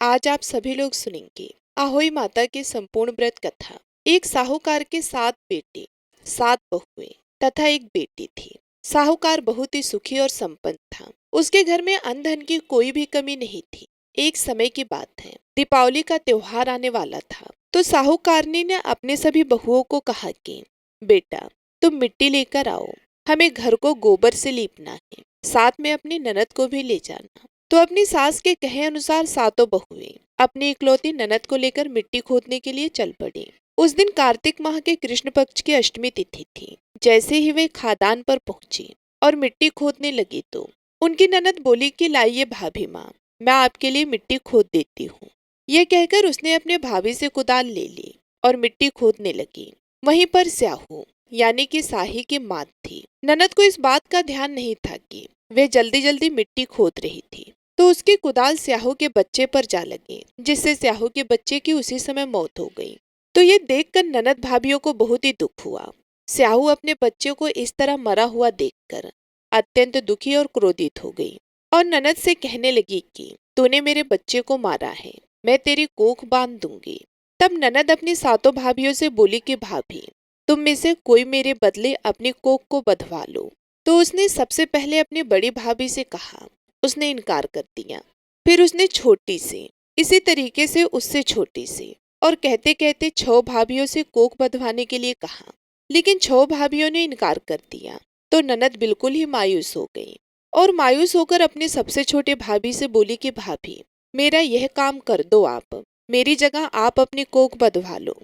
आज आप सभी लोग सुनेंगे आहोई माता की संपूर्ण व्रत कथा। एक साहूकार के 7 बेटे, 7 बहुएं तथा एक बेटी थी। साहूकार बहुत ही सुखी और संपन्न था। उसके घर में अन्न धन की कोई भी कमी नहीं थी। एक समय की बात है, दीपावली का त्योहार आने वाला था। तो साहूकारनी ने अपने सभी बहुओं को कहा कि बेटा, तुम मिट्टी लेकर आओ, हमें घर को गोबर से लीपना है, साथ में अपनी ननद को भी ले जाना। तो अपनी सास के कहे अनुसार सातों बहुएं अपनी इकलौती ननद को लेकर मिट्टी खोदने के लिए चल पड़ी। उस दिन कार्तिक माह के कृष्ण पक्ष की अष्टमी तिथि थी। जैसे ही वे खादान पर पहुंची और मिट्टी खोदने लगी तो उनकी ननद बोली कि लाइए भाभी माँ, मैं आपके लिए मिट्टी खोद देती हूँ। यह कहकर उसने अपने भाभी से कुदाल ले ली और मिट्टी खोदने लगी। वहीं पर स्याहू यानी कि साही की माँ थी। ननद को इस बात का ध्यान नहीं था कि वे जल्दी जल्दी मिट्टी खोद रही थी। तो उसकी कुदाल स्याहू के बच्चे पर जा लगी, जिससे स्याहू के बच्चे की उसी समय मौत हो गई। तो ये देखकर ननद भाभियों को बहुत ही दुख हुआ। स्याहू अपने बच्चे को इस तरह मरा हुआ देखकर अत्यंत दुखी और क्रोधित हो गई और ननद से कहने लगी कि तूने मेरे बच्चे को मारा है, मैं तेरी कोख बांध दूंगी। तब ननद अपनी सातों भाभियों से बोली कि भाभी, तुम में से कोई मेरे बदले अपनी कोख को बंधवा लो। तो उसने सबसे पहले अपनी बड़ी भाभी से कहा। उसने इनकार कर दिया। फिर उसने छोटी से, इसी तरीके से उससे छोटी से, और कहते कहते 6 भाभियों से कोख बंधवाने के लिए कहा, लेकिन 6 भाभियों ने इनकार कर दिया। तो ननद बिल्कुल ही मायूस हो गई और मायूस होकर अपने सबसे छोटे भाभी से बोली कि भाभी, मेरा यह काम कर दो आप, मेरी जगह आप अपनी कोख बंधवा लो।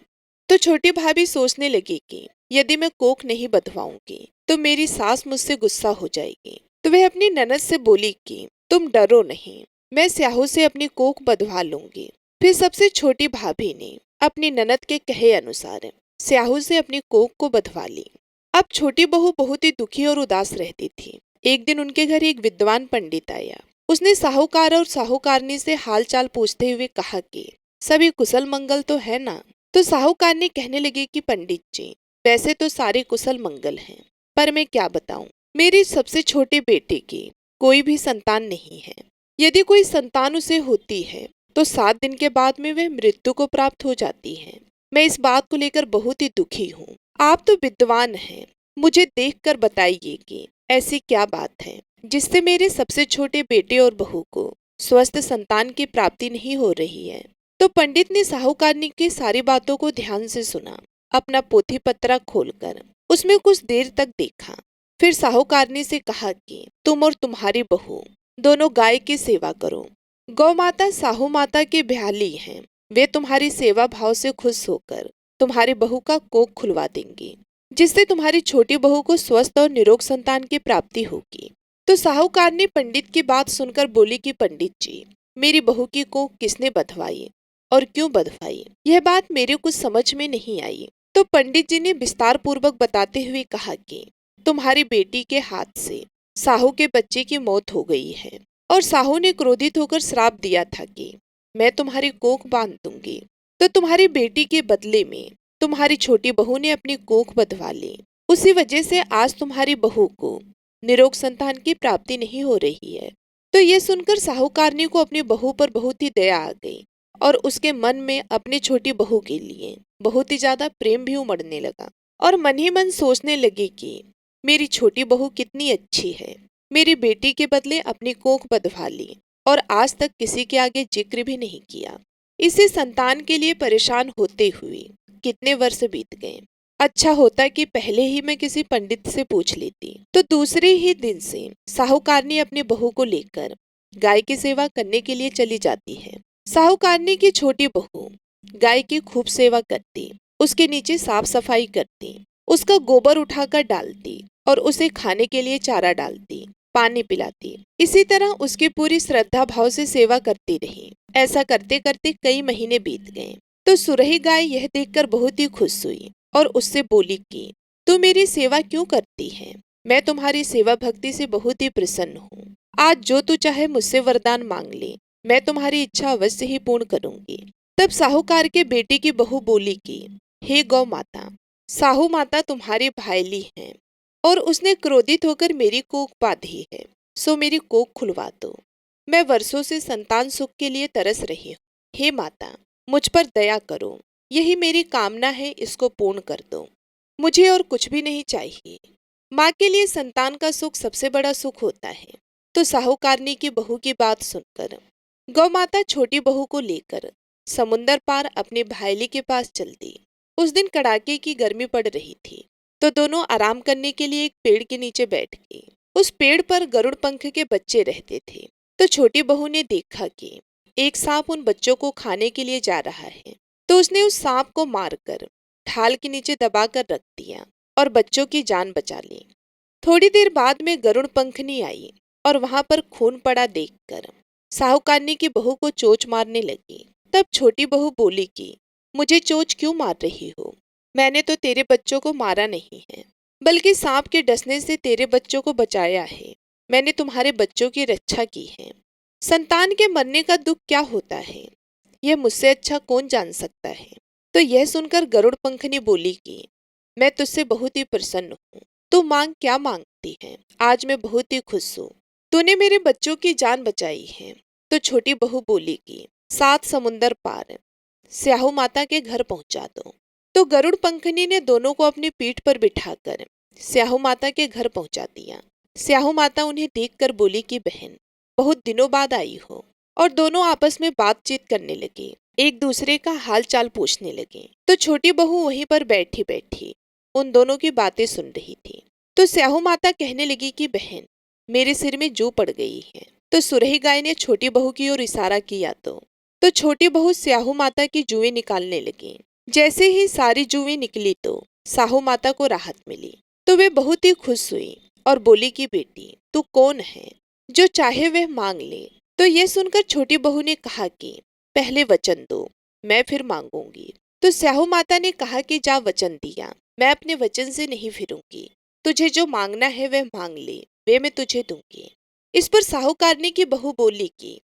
तो छोटी भाभी सोचने लगी कि यदि मैं कोख नहीं बंधवाऊंगी तो मेरी सास मुझसे गुस्सा हो जाएगी। तो वह अपनी ननद से बोली कि तुम डरो नहीं, मैं स्याहू से अपनी कोख बंधवा लूंगी। फिर सबसे छोटी भाभी ने अपनी ननद के कहे अनुसार स्याहू से अपनी कोख को बंधवा ली। अब छोटी बहू बहुत ही दुखी और उदास रहती थी। एक दिन उनके घर एक विद्वान पंडित आया। उसने साहूकार और साहूकारनी से हाल चाल पूछते हुए कहा कि सभी कुशल मंगल तो है ना। तो साहूकारनी कहने लगी कि पंडित जी, वैसे तो सारे कुशल मंगल हैं, पर मैं क्या बताऊं, मेरी सबसे छोटे बेटे की कोई भी संतान नहीं है। यदि कोई संतान उसे होती है तो 7 दिन के बाद में वह मृत्यु को प्राप्त हो जाती है। मैं इस बात को लेकर बहुत ही दुखी हूँ। आप तो विद्वान हैं, मुझे देखकर बताइए कि ऐसी क्या बात है जिससे मेरे सबसे छोटे बेटे और बहू को स्वस्थ संतान की प्राप्ति नहीं हो रही है। तो पंडित ने साहूकारनी की सारी बातों को ध्यान से सुना। अपना पोथी पत्रा खोलकर उसमें कुछ देर तक देखा। फिर साहूकारनी से कहा कि तुम और तुम्हारी बहू दोनों गाय की सेवा करो। गौ माता साहू माता की ब्याली हैं, वे तुम्हारी सेवा भाव से खुश होकर तुम्हारी बहू का कोख खुलवा देंगी, जिससे तुम्हारी छोटी बहू को स्वस्थ और निरोग संतान की प्राप्ति होगी। तो साहूकारनी पंडित की बात सुनकर बोली कि पंडित जी, मेरी बहू की कोख किसने बंधवाई और क्यों बंधवाई, यह बात मेरे कुछ समझ में नहीं आई। तो पंडित जी ने विस्तार पूर्वक बताते हुए कहा कि तुम्हारी बेटी के हाथ से साहू के बच्चे की मौत हो गई है और साहू ने क्रोधित होकर श्राप दिया था कि मैं तुम्हारी कोख बांध दूंगी। तो तुम्हारी बेटी के बदले में तुम्हारी छोटी बहू ने अपनी कोख बंधवा ली। उसी वजह से आज तुम्हारी बहू को निरोग संतान की प्राप्ति नहीं हो रही है। तो ये सुनकर साहूकारनी को अपनी बहू पर बहुत ही दया आ गई और उसके मन में अपनी छोटी बहू के लिए बहुत ही ज्यादा प्रेम भी उमड़ने लगा और मन ही मन सोचने लगी कि मेरी छोटी बहू कितनी अच्छी है, मेरी बेटी के बदले अपनी कोख बंधवा ली और आज तक किसी के आगे जिक्र भी नहीं किया। इसी संतान के लिए परेशान होते हुए कितने वर्ष बीत गए। अच्छा होता कि पहले ही मैं किसी पंडित से पूछ लेती। तो दूसरे ही दिन से साहूकारनी अपनी बहू को लेकर गाय की सेवा करने के लिए चली जाती है। साहूकारनी की छोटी बहू गाय की खूब सेवा करती, उसके नीचे साफ सफाई करती, उसका गोबर उठाकर डालती और उसे खाने के लिए चारा डालती, पानी पिलाती। इसी तरह उसकी पूरी श्रद्धा भाव से सेवा करती रही। ऐसा करते करते कई महीने बीत गए। तो सुरही गाय यह देखकर बहुत ही खुश हुई और उससे बोली कि तू मेरी सेवा क्यों करती है, मैं तुम्हारी सेवा भक्ति से बहुत ही प्रसन्न हूँ। आज जो तू चाहे मुझसे वरदान मांग ले, मैं तुम्हारी इच्छा अवश्य ही पूर्ण करूंगी। तब साहूकार के बेटे की बहू बोली कि हे गौ माता, साहू माता तुम्हारी भाईली हैं और उसने क्रोधित होकर मेरी कोख बांधी है, सो मेरी कोख खुलवा दो। मैं वर्षों से संतान सुख के लिए तरस रही हूँ। हे माता, मुझ पर दया करो, यही मेरी कामना है, इसको पूर्ण कर दो। मुझे और कुछ भी नहीं चाहिए। माँ के लिए संतान का सुख सबसे बड़ा सुख होता है। तो साहूकारनी की बहू की बात सुनकर गौ माता छोटी बहू को लेकर समुंदर पार अपने भाईली के पास चल दी। उस दिन कड़ाके की गर्मी पड़ रही थी, तो दोनों आराम करने के लिए एक पेड़ के नीचे बैठ गई। उस पेड़ पर गरुड़ पंख के बच्चे रहते थे। तो छोटी बहू ने देखा कि एक सांप उन बच्चों को खाने के लिए जा रहा है। तो उसने उस सांप को मारकर ढाल के नीचे दबाकर रख दिया और बच्चों की जान बचा ली। थोड़ी देर बाद में गरुड़ पंखनी आई और वहां पर खून पड़ा देखकर साहूकारनी की बहू को चोंच मारने लगी। तब छोटी बहू बोली कि मुझे चोंच क्यों मार रही हो? मैंने तो तेरे बच्चों को मारा नहीं है, बल्कि सांप के डसने से तेरे बच्चों को बचाया है। मैंने तुम्हारे बच्चों की रक्षा की है। संतान के मरने का दुख क्या होता है, यह मुझसे अच्छा कौन जान सकता है? तो यह सुनकर गरुड़ पंखनी बोली कि मैं तुझसे बहुत ही प्रसन्न हूँ। तू मांग, क्या मांगती है? आज मैं बहुत ही खुश हूँ। तूने मेरे बच्चों की जान बचाई है। तो छोटी बहू बोली कि 7 समुंदर पार स्याहू माता के घर पहुंचा दो। तो गरुड़ पंखनी ने दोनों को अपनी पीठ पर बिठाकर स्याहू माता के घर पहुंचा दिया। स्याहू माता उन्हें देखकर बोली कि बहन, बहुत दिनों बाद आई हो। और दोनों आपस में बातचीत करने लगे, एक दूसरे का हाल चाल पूछने लगे। तो छोटी बहू वहीं पर बैठी बैठी उन दोनों की बातें सुन रही थी। तो स्याहू माता कहने लगी कि बहन, मेरे सिर में जू पड़ गई है। तो सुरही गाय ने छोटी बहू की ओर इशारा किया तो छोटी बहू स्याहू माता की जुएं निकालने लगी। जैसे ही सारी जुएं निकली तो साहू माता को राहत मिली। तो वे बहुत ही खुश हुई और बोली कि बेटी, तू कौन है? जो चाहे वह मांग ले। तो यह सुनकर छोटी बहू ने कहा कि पहले वचन दो, मैं फिर मांगूंगी। तो स्याहू माता ने कहा कि जा, वचन दिया, मैं अपने वचन से नहीं फिरूंगी। तुझे जो मांगना है वह मांग ले, वे मैं तुझे दूंगी। इस पर साहूकारनी की बहू बोली कि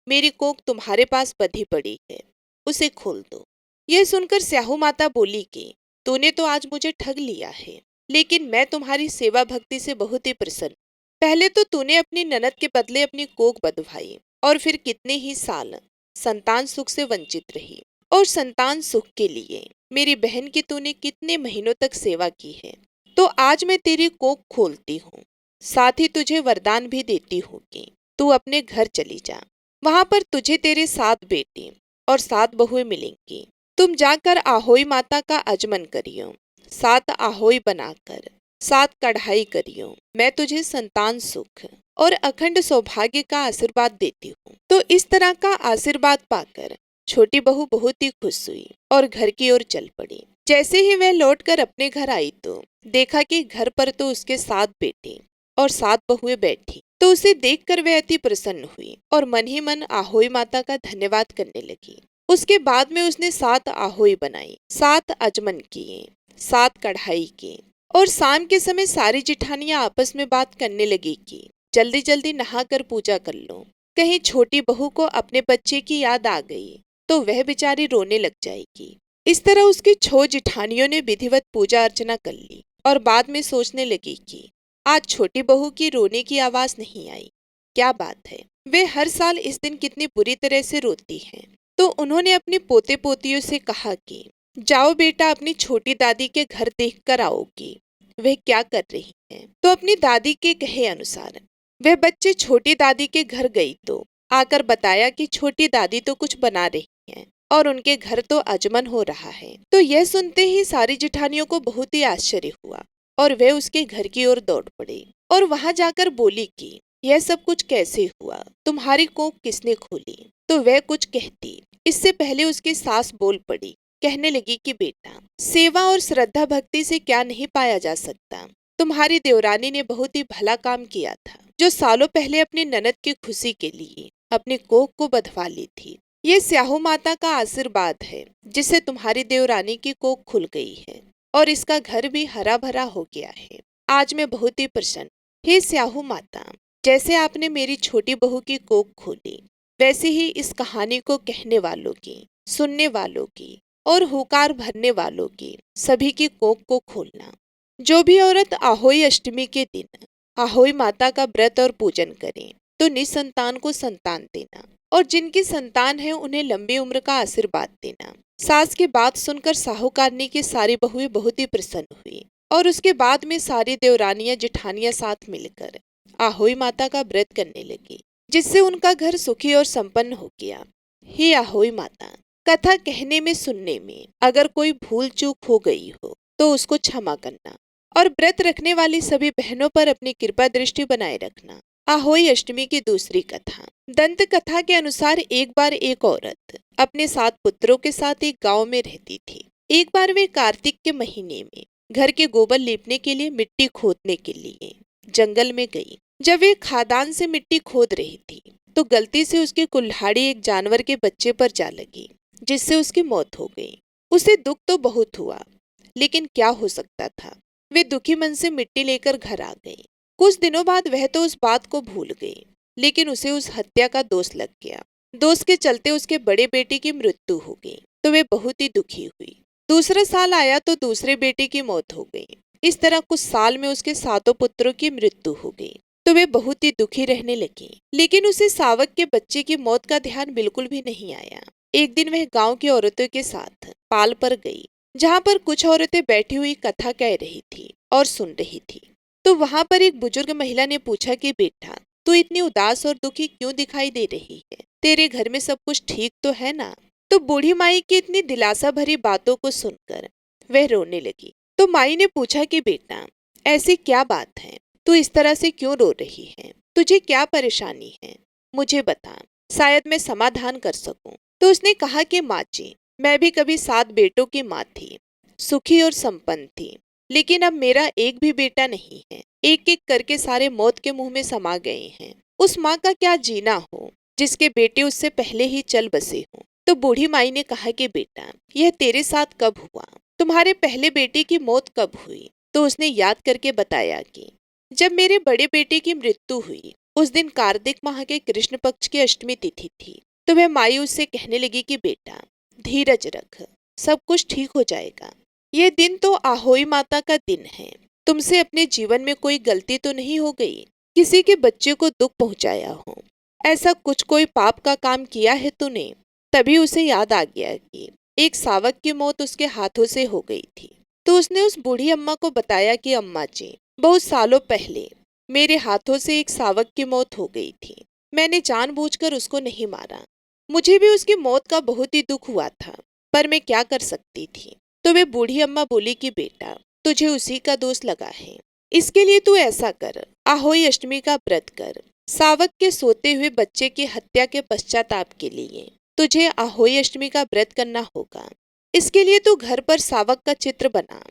मेरी कोख तुम्हारे पास बंधी पड़ी है, उसे खोल दो। यह सुनकर स्याहू माता बोली कि तूने तो आज मुझे ठग लिया है, लेकिन मैं तुम्हारी सेवा भक्ति से बहुत ही प्रसन्न। पहले तो तूने अपनी ननद के बदले अपनी कोख बंधवाई और फिर कितने ही साल संतान सुख से वंचित रही। और संतान सुख के लिए मेरी बहन की तूने कितने महीनों तक सेवा की है। तो आज मैं तेरी कोख खोलती हूँ, साथ ही तुझे वरदान भी देती हूँ कि तू अपने घर चली जा। वहां पर तुझे तेरे 7 बेटे और 7 बहुएं मिलेंगी। तुम जाकर आहोई माता का आचमन करियो, 7 आहोई बनाकर 7 कढ़ाई करियो। मैं तुझे संतान सुख और अखंड सौभाग्य का आशीर्वाद देती हूँ। तो इस तरह का आशीर्वाद पाकर छोटी बहू बहुत ही खुश हुई और घर की ओर चल पड़ी। जैसे ही वह लौटकर अपने घर आई तो देखा कि घर पर तो उसके 7 बेटे और 7 बहुएं बैठी। तो उसे देखकर वह अति प्रसन्न हुई और मन ही मन आहोई माता का धन्यवाद करने लगी। उसके बाद में उसने 7 आहोई बनाई, 7 आचमन किए, 7 कढ़ाई की। और शाम के समय सारी जिठानियां आपस में बात करने लगी कि जल्दी जल्दी नहाकर पूजा कर लो, कहीं छोटी बहू को अपने बच्चे की याद आ गई तो वह बेचारी रोने लग जाएगी। इस तरह उसकी 6 जिठानियों ने विधिवत पूजा अर्चना कर ली और बाद में सोचने लगी कि आज छोटी बहू की रोने की आवाज नहीं आई, क्या बात है, वे हर साल इस दिन कितनी बुरी तरह से रोती हैं। तो उन्होंने अपने पोते पोतियों से कहा कि जाओ बेटा, अपनी छोटी दादी के घर देख कर आओगी वह क्या कर रही हैं। तो अपनी दादी के कहे अनुसार वह बच्चे छोटी दादी के घर गई तो आकर बताया कि छोटी दादी तो कुछ बना रही हैं और उनके घर तो आचमन हो रहा है। तो यह सुनते ही सारी जिठानियों को बहुत ही आश्चर्य हुआ और वे उसके घर की ओर दौड़ पड़े और वहां जाकर बोली कि यह सब कुछ कैसे हुआ, तुम्हारी कोख किसने खोली? तो वह कुछ कहती, इससे पहले उसकी सास बोल पड़ी, कहने लगी कि बेटा, सेवा और श्रद्धा भक्ति से क्या नहीं पाया जा सकता। तुम्हारी देवरानी ने बहुत ही भला काम किया था, जो सालों पहले अपनी ननद की खुशी के लिए अपनी कोख को बंधवा ली थी। ये स्याहू माता का आशीर्वाद है जिससे तुम्हारी देवरानी की कोख खुल गई है और इसका घर भी हरा भरा हो गया है। आज मैं बहुत ही प्रसन्न। हे स्याहू माता, जैसे आपने मेरी छोटी बहू की कोख खोली, वैसे ही इस कहानी को कहने वालों की, सुनने वालों की और हुकार भरने वालों की सभी की कोख को खोलना। जो भी औरत आहोई अष्टमी के दिन आहोई माता का व्रत और पूजन करे तो निसंतान को संतान देना। और जिनकी संतान है उन्हें लंबी उम्र का आशीर्वाद देना। सास की बात सुनकर साहूकारनी की सारी बहुएं बहुत ही प्रसन्न हुई और उसके बाद में सारी देवरानियां जेठानियां साथ मिलकर आहोई माता का व्रत करने लगी, जिससे उनका घर सुखी और संपन्न हो गया। हे आहोई माता, कथा कहने में सुनने में अगर कोई भूल चूक हो गई हो तो उसको क्षमा करना और व्रत रखने वाली सभी बहनों पर अपनी कृपा दृष्टि बनाए रखना। आहोई अष्टमी की दूसरी कथा। दंत कथा के अनुसार एक बार एक औरत अपने 7 पुत्रों के साथ एक गांव में रहती थी। एक बार वे कार्तिक के महीने में घर के गोबर लीपने के लिए मिट्टी खोदने के लिए जंगल में गई। जब वे खादान से मिट्टी खोद रही थी तो गलती से उसकी कुल्हाड़ी एक जानवर के बच्चे पर जा लगी, जिससे उसकी मौत हो गई। उसे दुख तो बहुत हुआ, लेकिन क्या हो सकता था। वे दुखी मन से मिट्टी लेकर घर आ गई। कुछ दिनों बाद वह तो उस बात को भूल गई, लेकिन उसे उस हत्या का दोष लग गया। दोष के चलते उसके बड़े बेटे की मृत्यु हो गई, तो वे बहुत ही दुखी हुई। दूसरा साल आया तो दूसरे बेटे की मौत हो गई। इस तरह कुछ साल में उसके 7 पुत्रों की मृत्यु हो गई, तो वे बहुत ही दुखी रहने लगी। लेकिन उसे सावक के बच्चे की मौत का ध्यान बिल्कुल भी नहीं आया। एक दिन वह गांव की औरतों के साथ पाल पर गई, जहां पर कुछ औरतें बैठी हुई कथा कह रही थी और सुन रही थी। तो वहां पर एक बुजुर्ग महिला ने पूछा कि बेटा, तू इतनी उदास और दुखी क्यों दिखाई दे रही है? तेरे घर में सब कुछ ठीक तो है ना? तो बूढ़ी माई की इतनी दिलासा भरी बातों को सुनकर वह रोने लगी। तो माई ने पूछा कि बेटा, ऐसी क्या बात है? तू इस तरह से क्यों रो रही है? तुझे क्या परेशानी है? मुझे बता, शायद मैं समाधान कर सकूं। तो उसने कहा कि माँ जी, मैं भी कभी 7 बेटों की माँ थी, सुखी और संपन्न थी, लेकिन अब मेरा एक भी बेटा नहीं है। एक एक करके सारे मौत के मुंह में समा गए हैं। उस माँ का क्या जीना हो जिसके बेटे उससे पहले ही चल बसे हों। तो बूढ़ी माई ने कहा कि बेटा, यह तेरे साथ कब हुआ? तुम्हारे पहले बेटे की मौत कब हुई? तो उसने याद करके बताया कि जब मेरे बड़े बेटे की मृत्यु हुई, उस दिन कार्तिक माह के कृष्ण पक्ष की अष्टमी तिथि थी। तो वह माई उससे कहने लगी कि बेटा, धीरज रख, सब कुछ ठीक हो जाएगा। यह दिन तो आहोई माता का दिन है। तुमसे अपने जीवन में कोई गलती तो नहीं हो गई? किसी के बच्चे को दुख पहुंचाया हो? ऐसा कुछ कोई पाप का काम किया है तूने? तभी उसे याद आ गया कि एक सावक की मौत उसके हाथों से हो गई थी। तो उसने उस बूढ़ी अम्मा को बताया कि अम्मा जी, बहुत सालों पहले मेरे हाथों से एक सावक की मौत हो गई थी। मैंने जानबूझकर उसको नहीं मारा। मुझे भी उसकी मौत का बहुत ही दुख हुआ था, पर मैं क्या कर सकती थी। तो वे बूढ़ी अम्मा बोली कि बेटा, तुझे उसी का दोष लगा है। इसके लिए तू ऐसा कर, आहोई अष्टमी का व्रत कर। सावक के सोते हुए बच्चे की हत्या के पश्चाताप के लिए तुझे आहोई अष्टमी का व्रत करना होगा। इसके लिए तू घर पर सावक का चित्र बना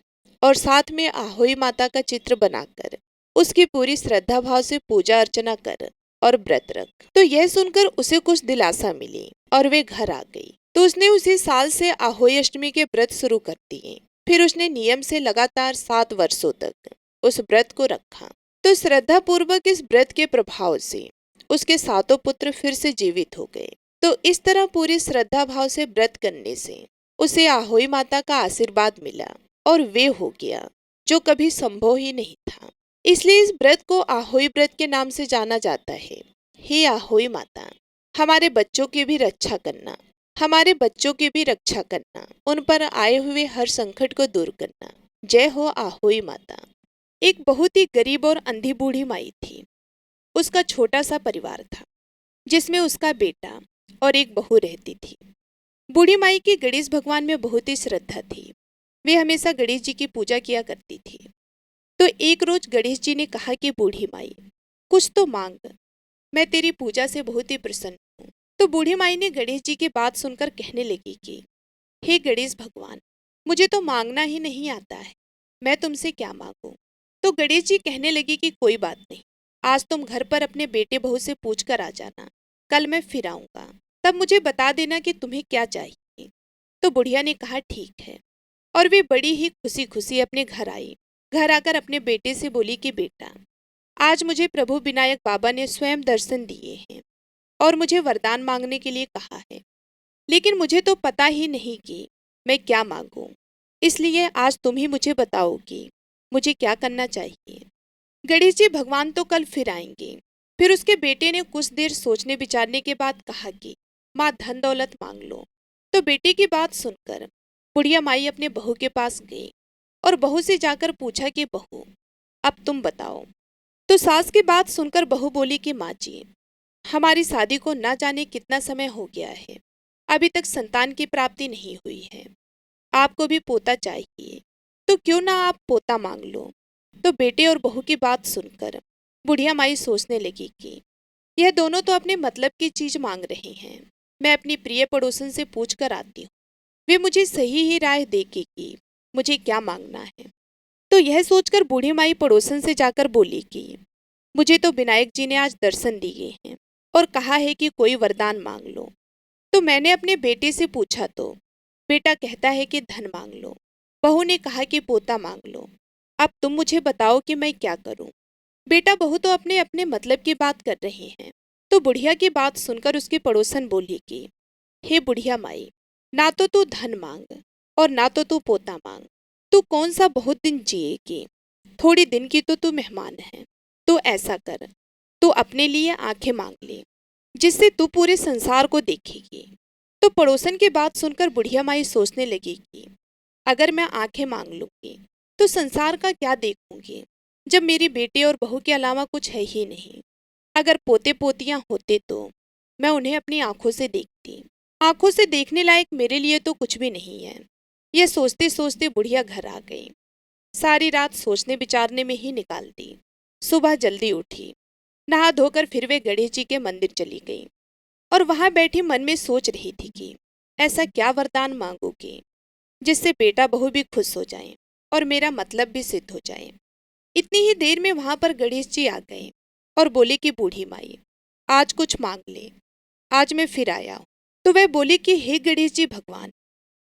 और साथ में आहोई माता का चित्र बनाकर उसकी पूरी श्रद्धा भाव से पूजा अर्चना कर और व्रत रख। तो यह सुनकर उसे कुछ दिलासा मिली और वे घर आ गई। तो उसने उसी साल से आहोई अष्टमी के व्रत शुरू कर दिए। फिर उसने नियम से लगातार 7 वर्षों तक उस व्रत को रखा। तो श्रद्धा पूर्वक इस व्रत के प्रभाव से उसके 7 पुत्र फिर से जीवित हो गए। तो इस तरह पूरी श्रद्धा भाव से व्रत करने से उसे आहोई माता का आशीर्वाद मिला और वे हो गया जो कभी संभव ही नहीं था। इसलिए इस व्रत को आहोई व्रत के नाम से जाना जाता है। हे आहोई माता, हमारे बच्चों की भी रक्षा करना, हमारे बच्चों की भी रक्षा करना, उन पर आए हुए हर संकट को दूर करना। जय हो आहोई माता। एक बहुत ही गरीब और अंधी बूढ़ी माई थी। उसका छोटा सा परिवार था, जिसमें उसका बेटा और एक बहू रहती थी। बूढ़ी माई की गणेश भगवान में बहुत ही श्रद्धा थी। वे हमेशा गणेश जी की पूजा किया करती थी। तो एक रोज गणेश जी ने कहा कि बूढ़ी माई, कुछ तो मांग, मैं तेरी पूजा से बहुत ही प्रसन्न हूँ। तो बूढ़ी माई ने गणेश जी की बात सुनकर कहने लगी कि हे गणेश भगवान, मुझे तो मांगना ही नहीं आता है, मैं तुमसे क्या मांगूं। तो गणेश जी कहने लगे कि कोई बात नहीं, आज तुम घर पर अपने बेटे बहू से पूछ कर आ जाना, कल मैं फिर आऊंगा, तब मुझे बता देना कि तुम्हें क्या चाहिए। तो बुढ़िया ने कहा ठीक है, और वे बड़ी ही खुशी खुशी अपने घर आई। घर आकर अपने बेटे से बोली कि बेटा, आज मुझे प्रभु विनायक बाबा ने स्वयं दर्शन दिए हैं और मुझे वरदान मांगने के लिए कहा है, लेकिन मुझे तो पता ही नहीं कि मैं क्या मांगूं। इसलिए आज तुम ही मुझे बताओ कि मुझे क्या करना चाहिए। गणेश जी भगवान तो कल फिर आएंगे, फिर उसके बेटे ने कुछ देर सोचने विचारने के बाद कहा कि माँ धन दौलत मांग लो। तो बेटे की बात सुनकर बुढ़िया माई अपने बहू के पास गई और बहू से जाकर पूछा कि बहू अब तुम बताओ। तो सास की बात सुनकर बहू बोली कि माँ जी, हमारी शादी को ना जाने कितना समय हो गया है, अभी तक संतान की प्राप्ति नहीं हुई है। आपको भी पोता चाहिए, तो क्यों ना आप पोता मांग लो। तो बेटे और बहू की बात सुनकर बुढ़िया माई सोचने लगी कि यह दोनों तो अपने मतलब की चीज मांग रहे हैं। मैं अपनी प्रिय पड़ोसन से पूछ कर आती हूँ, वे मुझे सही ही राय देगी कि मुझे क्या मांगना है। तो यह सोचकर बूढ़ी माई पड़ोसन से जाकर बोली कि मुझे तो विनायक जी ने आज दर्शन दिए हैं और कहा है कि कोई वरदान मांग लो। तो मैंने अपने बेटे से पूछा तो बेटा कहता है कि धन मांग लो। बहू ने कहा कि पोता मांग लो। अब तुम मुझे बताओ कि मैं क्या करूं। बेटा बहू तो अपने अपने मतलब की बात कर रहे हैं। तो बुढ़िया की बात सुनकर उसकी पड़ोसन बोली कि हे बुढ़िया माई, ना तो तू धन मांग और ना तो तू पोता मांग। तू कौन सा बहुत दिन जिएगी, थोड़ी दिन की तो तू मेहमान है। तो ऐसा कर, तू अपने लिए आंखें मांग ले, जिससे तू पूरे संसार को देखेगी। तो पड़ोसन की बात सुनकर बुढ़िया माई सोचने लगी कि अगर मैं आंखें मांग लूंगी तो संसार का क्या देखूंगी, जब मेरी बेटे और बहू के अलावा कुछ है ही नहीं। अगर पोते पोतियां होते तो मैं उन्हें अपनी आंखों से देखती। आंखों से देखने लायक मेरे लिए तो कुछ भी नहीं है। यह सोचते सोचते बुढ़िया घर आ गई। सारी रात सोचने विचारने में ही निकाल दी। सुबह जल्दी उठी, नहा धोकर फिर वे गणेश जी के मंदिर चली गई और वहां बैठी मन में सोच रही थी कि ऐसा क्या वरदान मांगूगी जिससे बेटा बहू भी खुश हो जाएं और मेरा मतलब भी सिद्ध हो जाए। इतनी ही देर में वहां पर गणेश जी आ गए और बोले कि बूढ़ी माई, आज कुछ मांग ले, आज मैं फिर आया हूं। तो वह बोली कि हे गणेश जी भगवान,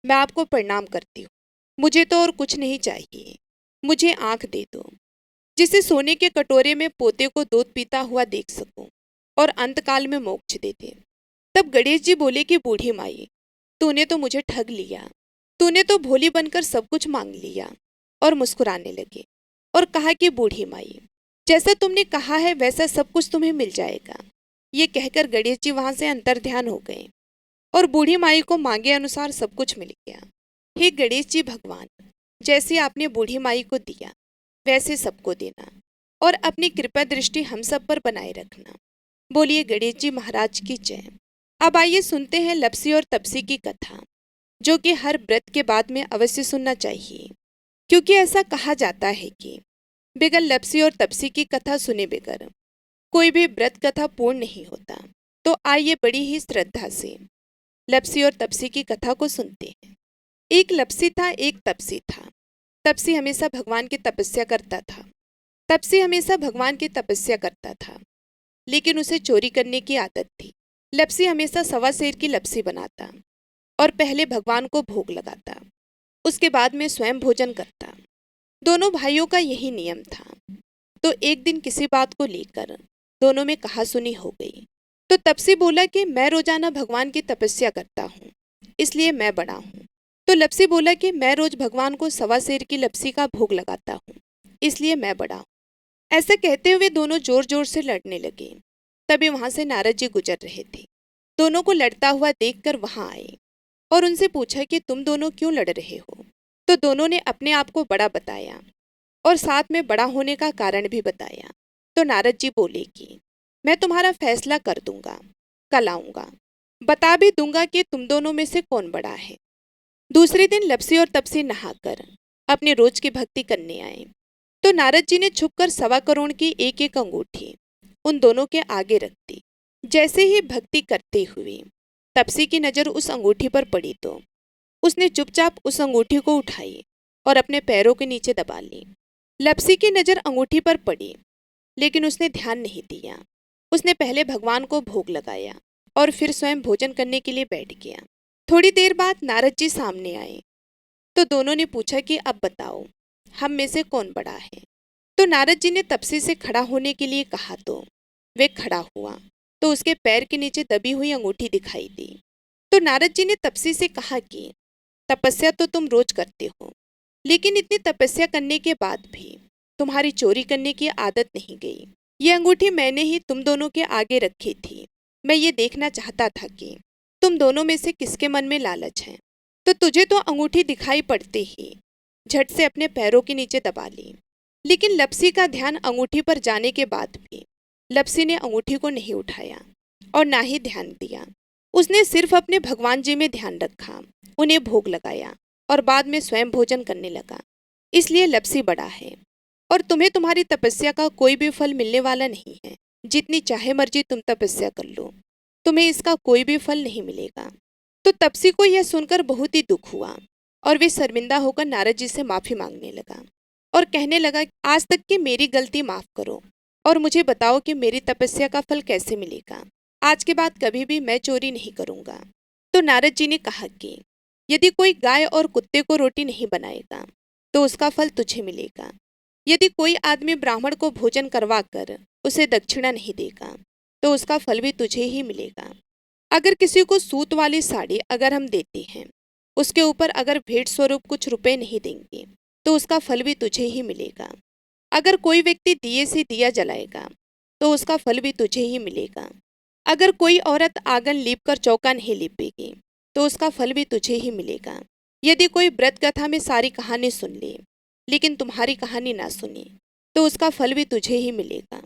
मैं आपको प्रणाम करती हूँ। मुझे तो और कुछ नहीं चाहिए, मुझे आंख दे दो, जिसे सोने के कटोरे में पोते को दूध पीता हुआ देख सकूं और अंतकाल में मोक्ष दे दे। तब गणेश जी बोले कि बूढ़ी माई, तूने तो मुझे ठग लिया। तूने तो भोली बनकर सब कुछ मांग लिया। और मुस्कुराने लगे और कहा कि बूढ़ी माई, जैसा तुमने कहा है वैसा सब कुछ तुम्हें मिल जाएगा। ये कहकर गणेश जी वहां से अंतर्ध्यान हो गए और बूढ़ी माई को मांगे अनुसार सब कुछ मिल गया। हे गणेश जी भगवान, जैसे आपने बूढ़ी माई को दिया वैसे सबको देना और अपनी कृपा दृष्टि हम सब पर बनाए रखना। बोलिए गणेश जी महाराज की जय। अब आइए सुनते हैं लपसी और तपसी की कथा, जो कि हर व्रत के बाद में अवश्य सुनना चाहिए, क्योंकि ऐसा कहा जाता है कि बिगर लपसी और तपसी की कथा सुने बिगर कोई भी व्रत कथा पूर्ण नहीं होता। तो आइए बड़ी ही श्रद्धा से लपसी और तपसी की कथा को सुनते हैं। एक लपसी था, एक तपसी था। तपसी हमेशा भगवान की तपस्या करता था। तपसी हमेशा भगवान की तपस्या करता था, लेकिन उसे चोरी करने की आदत थी। लपसी हमेशा सवा सेर की लपसी बनाता और पहले भगवान को भोग लगाता, उसके बाद में स्वयं भोजन करता। दोनों भाइयों का यही नियम था। तो एक दिन किसी बात को लेकर दोनों में कहासुनी हो गई। तो तपसी बोला कि मैं रोजाना भगवान की तपस्या करता हूँ, इसलिए मैं बड़ा हूँ। तो लपसी बोला कि मैं रोज भगवान को सवा सेर की लपसी का भोग लगाता हूँ, इसलिए मैं बड़ा हूँ। ऐसा कहते हुए दोनों जोर जोर से लड़ने लगे। तभी वहां से नारद जी गुजर रहे थे। दोनों को लड़ता हुआ देखकर वहां आए और उनसे पूछा कि तुम दोनों क्यों लड़ रहे हो। तो दोनों ने अपने आप को बड़ा बताया और साथ में बड़ा होने का कारण भी बताया। तो नारद जी बोले कि मैं तुम्हारा फैसला कर दूंगा, कल आऊंगा, बता भी दूंगा कि तुम दोनों में से कौन बड़ा है। दूसरे दिन लपसी और तपसी नहाकर अपने रोज की भक्ति करने आए। तो नारद जी ने छुपकर 1.25 करोड़ की एक एक अंगूठी उन दोनों के आगे रख दी। जैसे ही भक्ति करते हुए तपसी की नजर उस अंगूठी पर पड़ी तो उसने चुपचाप उस अंगूठी को उठाई और अपने पैरों के नीचे दबा ली। लपसी की नजर अंगूठी पर पड़ी, लेकिन उसने ध्यान नहीं दिया। उसने पहले भगवान को भोग लगाया और फिर स्वयं भोजन करने के लिए बैठ गया। थोड़ी देर बाद नारद जी सामने आए। तो दोनों ने पूछा कि अब बताओ, हम में से कौन बड़ा है। तो नारद जी ने तपसी से खड़ा होने के लिए कहा तो वे खड़ा हुआ। तो उसके पैर के नीचे दबी हुई अंगूठी दिखाई दी। तो नारद जी ने तपसी से कहा कि तपस्या तो तुम रोज करते हो, लेकिन इतनी तपस्या करने के बाद भी तुम्हारी चोरी करने की आदत नहीं गई। ये अंगूठी मैंने ही तुम दोनों के आगे रखी थी। मैं ये देखना चाहता था कि तुम दोनों में से किसके मन में लालच है। तो तुझे तो अंगूठी दिखाई पड़ते ही झट से अपने पैरों के नीचे दबा ली। लेकिन लपसी का ध्यान अंगूठी पर जाने के बाद भी लपसी ने अंगूठी को नहीं उठाया और ना ही ध्यान दिया। उसने सिर्फ अपने भगवान जी में ध्यान रखा, उन्हें भोग लगाया और बाद में स्वयं भोजन करने लगा। इसलिए लपसी बड़ा है और तुम्हें तुम्हारी तपस्या का कोई भी फल मिलने वाला नहीं है। जितनी चाहे मर्जी तुम तपस्या कर लो, तुम्हें इसका कोई भी फल नहीं मिलेगा। तो तपसी को यह सुनकर बहुत ही दुख हुआ और वे शर्मिंदा होकर नारद जी से माफी मांगने लगा और कहने लगा, आज तक की मेरी गलती माफ करो और मुझे बताओ कि मेरी तपस्या का फल कैसे मिलेगा। आज के बाद कभी भी मैं चोरी नहीं करूंगा। तो नारद जी ने कहा कि यदि कोई गाय और कुत्ते को रोटी नहीं बनाएगा तो उसका फल तुझे मिलेगा। यदि कोई आदमी ब्राह्मण को भोजन करवाकर उसे दक्षिणा नहीं देगा तो उसका फल भी तुझे ही मिलेगा। अगर किसी को सूत वाली साड़ी अगर हम देते हैं, उसके ऊपर अगर भेंट स्वरूप कुछ रुपए नहीं देंगे तो उसका फल भी तुझे ही मिलेगा। अगर कोई व्यक्ति दिए से दिया जलाएगा तो उसका फल भी तुझे ही मिलेगा। अगर कोई औरत आंगन लीप कर चौका नहीं लीपेगी तो उसका फल भी तुझे ही मिलेगा। यदि कोई व्रत कथा में सारी कहानी सुन ले लेकिन तुम्हारी कहानी ना सुने तो उसका फल भी तुझे ही मिलेगा।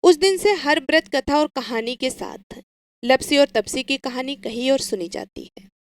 उस दिन से हर व्रत कथा और कहानी के साथ लपसी और तपसी की कहानी कही और सुनी जाती है।